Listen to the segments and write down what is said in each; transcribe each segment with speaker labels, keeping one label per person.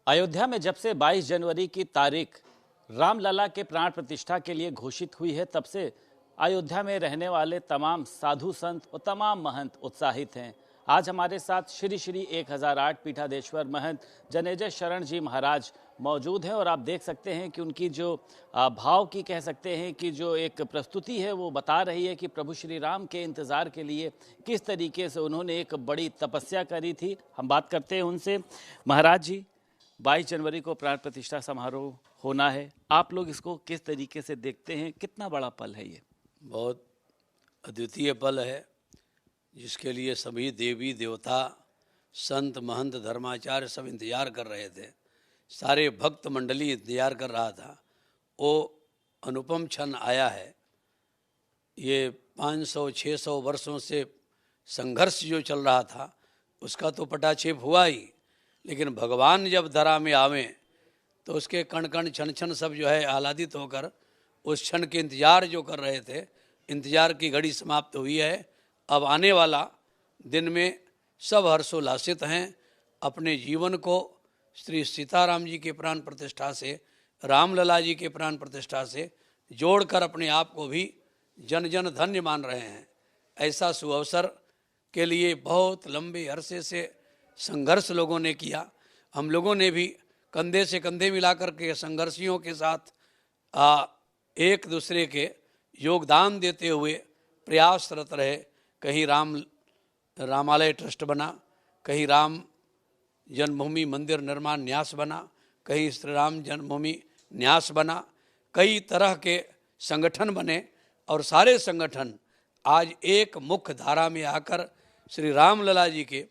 Speaker 1: अयोध्या में जब से 22 जनवरी की तारीख रामलला के प्राण प्रतिष्ठा के लिए घोषित हुई है, तब से अयोध्या में रहने वाले तमाम साधु संत और तमाम महंत उत्साहित हैं। आज हमारे साथ श्री श्री 1008 पीठाधीश्वर महंत जनेजय शरण जी महाराज मौजूद हैं और आप देख सकते हैं कि उनकी जो भाव की कह सकते हैं कि जो एक प्रस्तुति है वो बता रही है कि प्रभु श्री राम के इंतज़ार के लिए किस तरीके से उन्होंने एक बड़ी तपस्या करी थी। हम बात करते हैं उनसे। महाराज जी, 22 जनवरी को प्राण प्रतिष्ठा समारोह होना है, आप लोग इसको किस तरीके से देखते हैं? कितना बड़ा पल है ये?
Speaker 2: बहुत अद्वितीय पल है, जिसके लिए सभी देवी देवता संत महंत धर्माचार्य सब इंतजार कर रहे थे। सारे भक्त मंडली इंतजार कर रहा था। वो अनुपम क्षण आया है। ये 500-600 वर्षों से संघर्ष जो चल रहा था उसका तो पटाक्षेप हुआ ही, लेकिन भगवान जब धरा में आवे तो उसके कण कण क्षण क्षण सब जो है आह्लादित होकर उस क्षण के इंतजार जो कर रहे थे, इंतजार की घड़ी समाप्त हुई है। अब आने वाला दिन में सब हर्षोल्लासित हैं। अपने जीवन को श्री सीताराम जी के प्राण प्रतिष्ठा से, रामलला जी के प्राण प्रतिष्ठा से जोड़कर अपने आप को भी जन जन धन्य मान रहे हैं। ऐसा सुअवसर के लिए बहुत लंबे अरसे से संघर्ष लोगों ने किया। हम लोगों ने भी कंधे से कंधे मिलाकर के संघर्षियों के साथ एक दूसरे के योगदान देते हुए प्रयासरत रहे। कहीं रामालय ट्रस्ट बना, कहीं राम जन्मभूमि मंदिर निर्माण न्यास बना, कहीं श्री राम जन्मभूमि न्यास बना, कई तरह के संगठन बने और सारे संगठन आज एक मुख्य धारा में आकर श्री रामलला जी के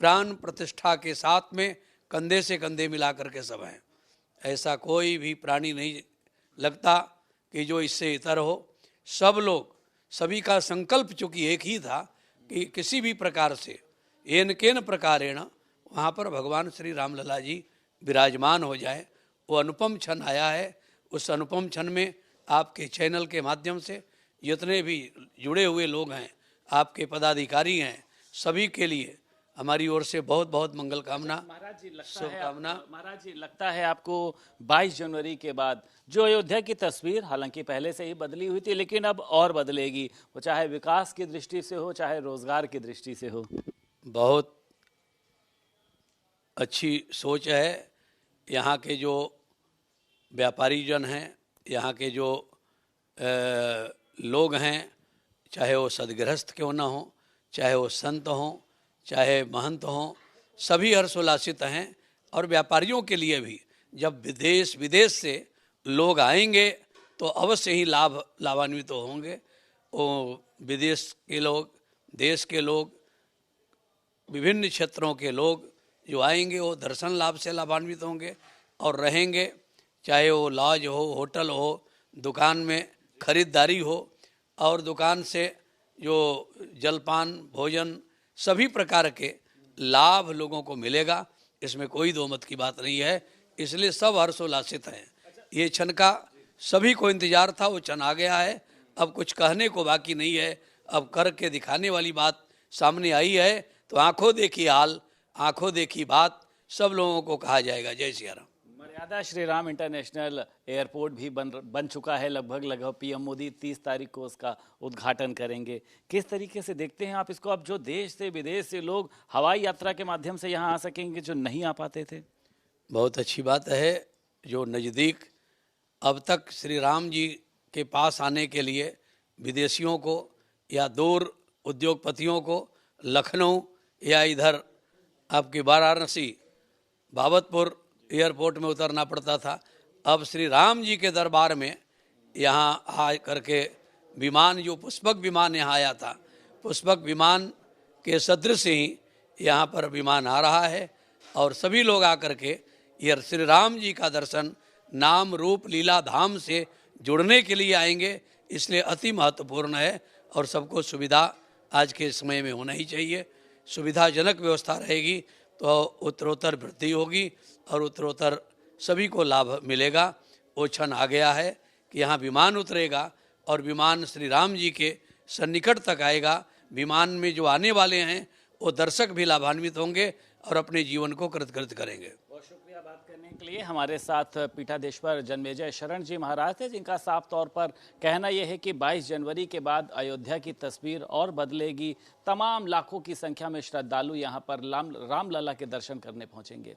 Speaker 2: प्राण प्रतिष्ठा के साथ में कंधे से कंधे मिला करके सब हैं। ऐसा कोई भी प्राणी नहीं लगता कि जो इससे इतर हो। सब लोग, सभी का संकल्प चूँकि एक ही था कि किसी भी प्रकार से एन केन प्रकारेण वहाँ पर भगवान श्री रामलला जी विराजमान हो जाए। वो अनुपम क्षण आया है। उस अनुपम क्षण में आपके चैनल के माध्यम से जितने भी जुड़े हुए लोग हैं, आपके पदाधिकारी हैं, सभी के लिए हमारी ओर से बहुत बहुत मंगल कामना, शुभकामना।
Speaker 1: महाराज जी, लगता है आपको 22 जनवरी के बाद जो अयोध्या की तस्वीर हालांकि पहले से ही बदली हुई थी, लेकिन अब और बदलेगी, वो चाहे विकास की दृष्टि से हो, चाहे रोजगार की दृष्टि से हो?
Speaker 2: बहुत अच्छी सोच है। यहाँ के जो व्यापारी जन हैं, यहाँ के जो लोग हैं, चाहे वो सदगृहस्थ क्यों ना हो, चाहे वो संत हों, चाहे महंत हों, सभी हर्षोल्लासित हैं। और व्यापारियों के लिए भी जब देश विदेश से लोग आएंगे तो अवश्य ही लाभान्वित होंगे। वो विदेश के लोग, देश के लोग, विभिन्न क्षेत्रों के लोग जो आएंगे वो दर्शन लाभ से लाभान्वित होंगे और रहेंगे। चाहे वो लॉज हो, होटल हो, दुकान में खरीदारी हो और दुकान से जो जलपान भोजन सभी प्रकार के लाभ लोगों को मिलेगा, इसमें कोई दो मत की बात नहीं है। इसलिए सब हर्षोल्लासित हैं। ये क्षण का सभी को इंतजार था, वो क्षण आ गया है। अब कुछ कहने को बाकी नहीं है, अब करके दिखाने वाली बात सामने आई है। तो आंखों देखी हाल, आंखों देखी बात सब लोगों को कहा जाएगा। जय सिया राम।
Speaker 1: मर्यादा श्री राम इंटरनेशनल एयरपोर्ट भी बन चुका है। लगभग पीएम मोदी 30 तारीख को उसका उद्घाटन करेंगे। किस तरीके से देखते हैं आप इसको? अब जो देश से विदेश से लोग हवाई यात्रा के माध्यम से यहाँ आ सकेंगे, जो नहीं आ पाते थे।
Speaker 2: बहुत अच्छी बात है। जो नज़दीक अब तक श्री राम जी के पास आने के लिए विदेशियों को या दूर उद्योगपतियों को लखनऊ या इधर आपके वाराणसी बाबतपुर एयरपोर्ट में उतरना पड़ता था। अब श्री राम जी के दरबार में यहाँ आ करके विमान, जो पुष्पक विमान यहाँ आया था, पुष्पक विमान के सदृश ही यहाँ पर विमान आ रहा है और सभी लोग आकर के ये श्री राम जी का दर्शन नाम रूप लीला धाम से जुड़ने के लिए आएंगे। इसलिए अति महत्वपूर्ण है और सबको सुविधा आज के समय में होना ही चाहिए। सुविधाजनक व्यवस्था रहेगी तो उत्तरोत्तर वृद्धि होगी और उत्तरोत्तर सभी को लाभ मिलेगा। वो क्षण आ गया है कि यहाँ विमान उतरेगा और विमान श्री राम जी के सन्निकट तक आएगा। विमान में जो आने वाले हैं वो दर्शक भी लाभान्वित होंगे और अपने जीवन को कृतकृत करेंगे।
Speaker 1: बहुत शुक्रिया। शुक्रिया बात करने के लिए। हमारे साथ पीठाधीश्वर जन्मेजय शरण जी महाराज थे, जिनका साफ तौर पर कहना यह है कि 22 जनवरी के बाद अयोध्या की तस्वीर और बदलेगी। तमाम लाखों की संख्या में श्रद्धालु यहाँ पर रामलला के दर्शन करने पहुंचेंगे।